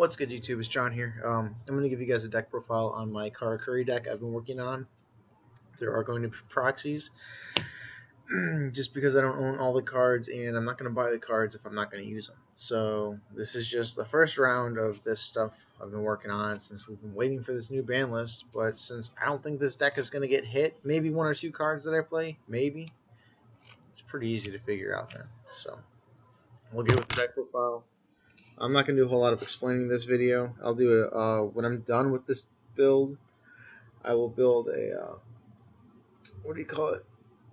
What's good, YouTube? It's John here. I'm going to give you guys a deck profile on my Karakuri deck I've been working on. There are going to be proxies, just because I don't own all the cards, and I'm not going to buy the cards if I'm not going to use them. So this is just the first round of this stuff I've been working on since we've been waiting for this new ban list. But since I don't think this deck is going to get hit, maybe one or two cards that I play, maybe. It's pretty easy to figure out then. So we'll get with the deck profile. I'm not going to do a whole lot of explaining this video. I'll do when I'm done with this build, I will build a, what do you call it?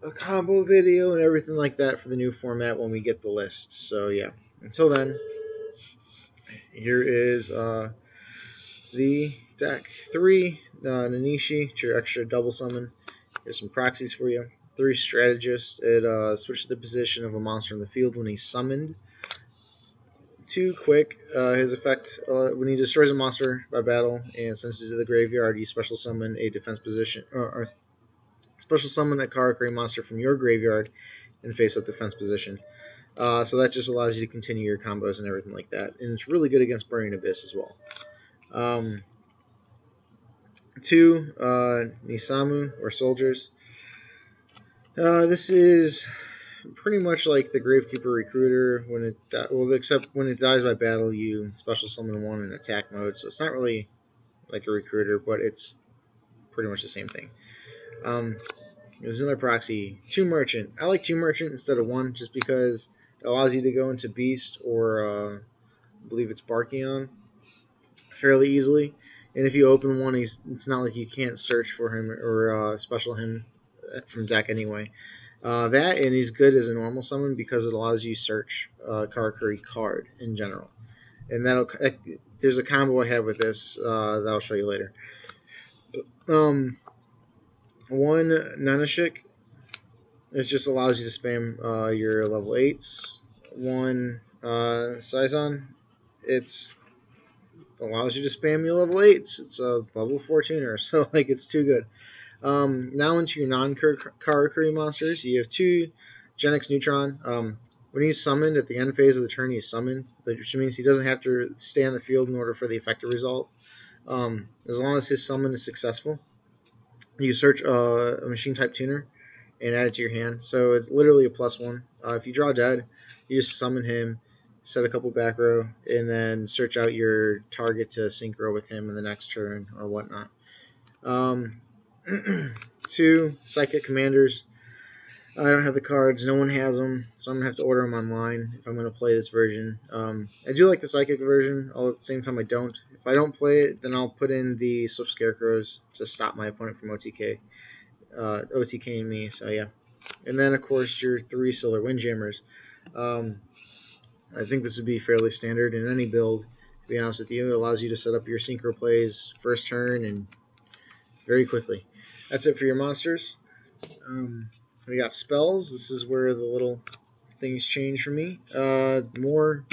A combo video and everything like that for the new format when we get the list. So yeah, until then, here is the deck. 3 Ninishi to your extra double summon. Here's some proxies for you. 3 Strategist. It switches the position of a monster in the field when he's summoned. 2 Kuick, his effect, when he destroys a monster by battle and sends it to the graveyard, you special summon a defense position, or special summon a Karakuri monster from your graveyard in face-up defense position. So that just allows you to continue your combos and everything like that. And it's really good against Burning Abyss as well. 2 Nisamu, or Soldiers. This is pretty much like the Gravekeeper Recruiter. Except when it dies by battle, you special summon one in attack mode. So it's not really like a Recruiter, but it's pretty much the same thing. There's another proxy, 2 Merchant. I like 2 Merchant instead of 1, just because it allows you to go into Beast or I believe it's Barkion fairly easily. And if you open one, it's not like you can't search for him or special him from deck anyway. That, and he's good as a normal summon because it allows you to search Karakuri card in general. And there's a combo I have with this that I'll show you later. 1 Nanashick. It just allows you to spam your level 8s. 1 Saizan. It allows you to spam your level 8s. It's a level 14er, so like it's too good. Now into your non-Karakuri monsters, you have 2 Genex Neutron. When he's summoned, at the end phase of the turn, he's summoned, which means he doesn't have to stay on the field in order for the effective result. As long as his summon is successful, you search a machine-type tuner and add it to your hand. So it's literally a +1. If you draw dead, you just summon him, set a couple back row, and then search out your target to synchro with him in the next turn or whatnot. 2 Psychic Commanders. I don't have the cards. No one has them, so I'm going to have to order them online if I'm going to play this version. I do like the Psychic version, although at the same time I don't. If I don't play it, then I'll put in the Swift Scarecrows to stop my opponent from OTKing me, so yeah. And then, of course, your 3 Solar Windjammers. I think this would be fairly standard in any build, to be honest with you. It allows you to set up your synchro plays first turn and very quickly. That's it for your monsters. We got spells. This is where the little things change for me. More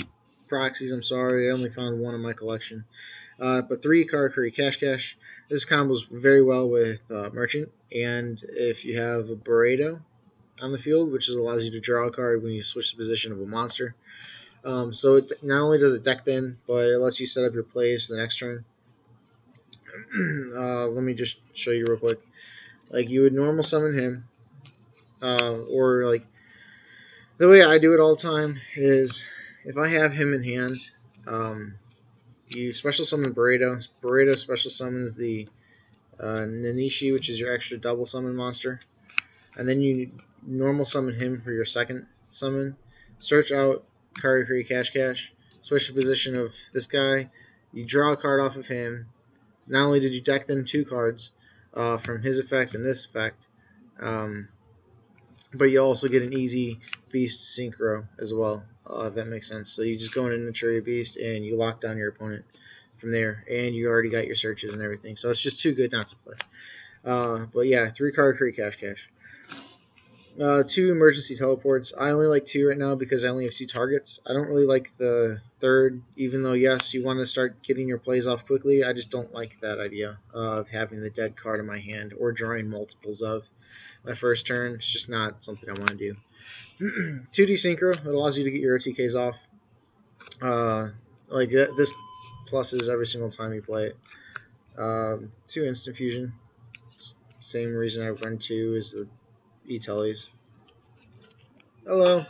proxies. I'm sorry, I only found 1 in my collection. But 3 Karakuri Cash. This combos very well with Merchant, and if you have a Bureido on the field, which allows you to draw a card when you switch the position of a monster. So it not only does it deck thin, but it lets you set up your plays for the next turn. Let me just show you real quick. Like, you would normal summon him, or like the way I do it all the time is if I have him in hand, you special summon Bureido. Bureido special summons the Ninishi, which is your extra double summon monster, and then you normal summon him for your second summon. Search out Karakuri Cash. Switch the position of this guy. You draw a card off of him. Not only did you deck them 2 cards from his effect and this effect, but you also get an easy Beast synchro as well, if that makes sense. So you just go into Naturia Beast and you lock down your opponent from there, and you already got your searches and everything. So it's just too good not to play. But yeah, 3 Karakuri Cash. 2 emergency teleports. I only like 2 right now because I only have 2 targets. I don't really like the 3rd, even though, yes, you want to start getting your plays off quickly. I just don't like that idea of having the dead card in my hand or drawing multiples of my first turn. It's just not something I want to do. 2 De-Synchro. It allows you to get your OTKs off. Like this pluses every single time you play it. 2 instant fusion. Same reason I run 2 is the E-Tellies. Hello.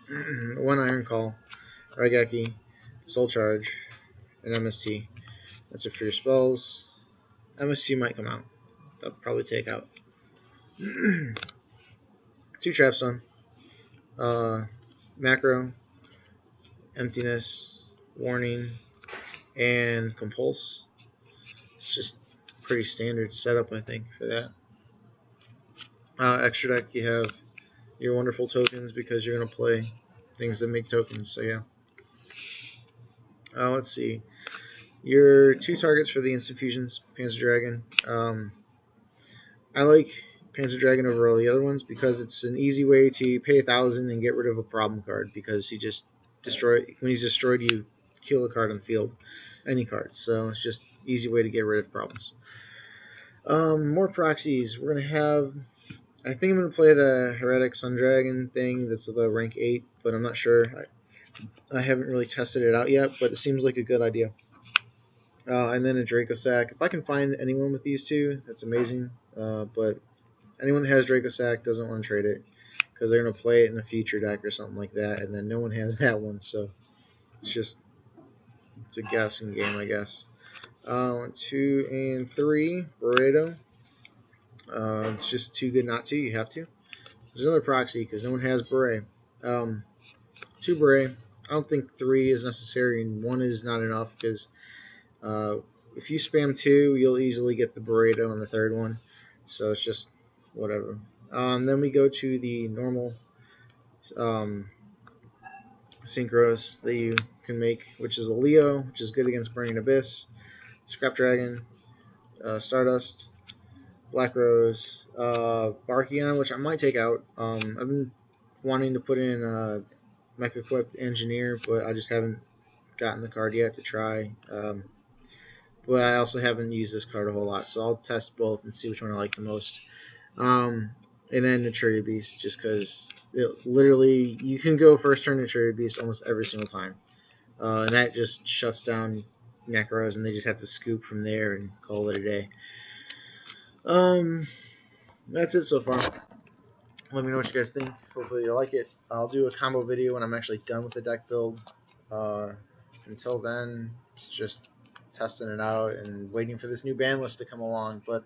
1 Iron Call, Raigeki, Soul Charge, and MST. That's it for your spells. MST might come out. That'll probably take out. 2 Trap Stun. Macro, Emptiness, Warning, and Compulse. It's just pretty standard setup, I think, for that. Extra deck, you have your wonderful tokens because you're going to play things that make tokens, so yeah. Let's see. Your 2 targets for the instant fusions, Panzer Dragon. I like Panzer Dragon over all the other ones because it's an easy way to pay 1,000 and get rid of a problem card because he just when he's destroyed, you kill a card on the field, any card. So it's just easy way to get rid of problems. More proxies. We're gonna have. I think I'm gonna play the Hieratic Sun Dragon thing. That's the rank 8, but I'm not sure. I haven't really tested it out yet, but it seems like a good idea. And then a Dracossack. If I can find anyone with these 2, that's amazing. But anyone that has Dracossack doesn't want to trade it because they're going to play it in a future deck or something like that, and then no one has that one, so it's a guessing game, I guess. 2 and 3, Bureido. It's just too good not to. You have to. There's another proxy because no one has Burei. 2 Burei. I don't think 3 is necessary and 1 is not enough because if you spam 2, you'll easily get the Bureido on the 3rd one. So it's just whatever. Then we go to the normal synchros that you can make, which is a Leo, which is good against Burning Abyss, Scrap Dragon, Stardust, Black Rose, Barkion, which I might take out. I've been wanting to put in Mech Equipped Engineer, but I just haven't gotten the card yet to try. But I also haven't used this card a whole lot, so I'll test both and see which one I like the most. And then Naturia Beast, just because literally you can go first turn Naturia Beast almost every single time. And that just shuts down Necros, and they just have to scoop from there and call it a day. That's it so far. Let me know what you guys think. Hopefully you like it. I'll do a combo video when I'm actually done with the deck build. Until then, it's just testing it out and waiting for this new ban list to come along, but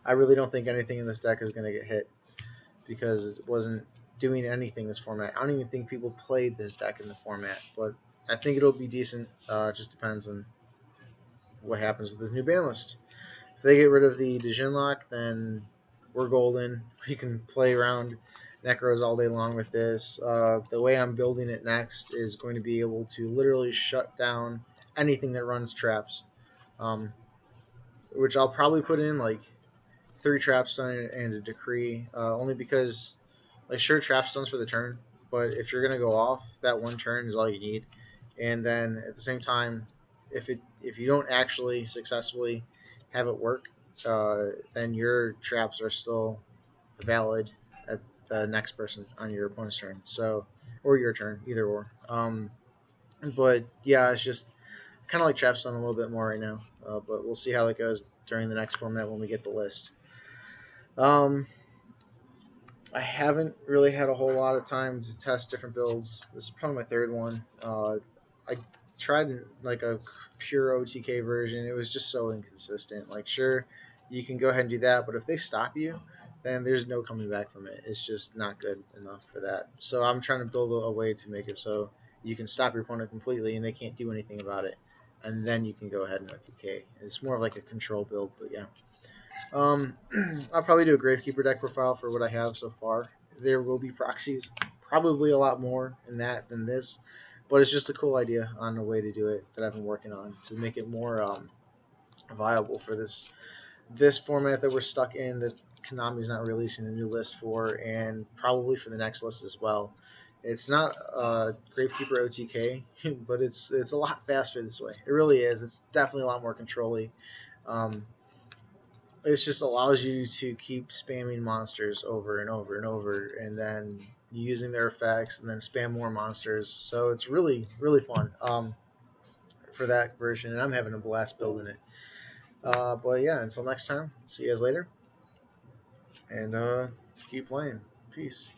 I really don't think anything in this deck is going to get hit because it wasn't doing anything this format. I don't even think people played this deck in the format, but I think it'll be decent. It just depends on what happens with this new ban list. If they get rid of the Dijin lock, then we're golden. We can play around Necros all day long with this. The way I'm building it next is going to be able to literally shut down anything that runs traps, which I'll probably put in like 3 trap stun and a decree, only because like sure trap stuns for the turn, but if you're gonna go off, that 1 turn is all you need. And then at the same time, if you don't actually successfully have it work, then your traps are still valid at the next person on your opponent's turn, so or your turn, either or. But yeah, it's just kind of like trap stun a little bit more right now, but we'll see how that goes during the next format when we get the list. I haven't really had a whole lot of time to test different builds. This is probably my 3rd one. I tried like a pure OTK version. It was just so inconsistent. Like, sure, you can go ahead and do that, but if they stop you, then there's no coming back from it. It's just not good enough for that. So I'm trying to build a way to make it so you can stop your opponent completely and they can't do anything about it. And then you can go ahead and OTK. It's more of like a control build, but yeah. I'll probably do a Gravekeeper deck profile for what I have so far. There will be proxies, probably a lot more in that than this, but it's just a cool idea on a way to do it that I've been working on to make it more viable for this format that we're stuck in, that Konami's not releasing a new list for, and probably for the next list as well. It's not Gravekeeper OTK, but it's a lot faster this way. It really is. It's definitely a lot more control-y. It just allows you to keep spamming monsters over and over and over, and then using their effects, and then spam more monsters. So it's really, really fun. for that version, and I'm having a blast building it. But yeah, until next time, see you guys later, and keep playing. Peace.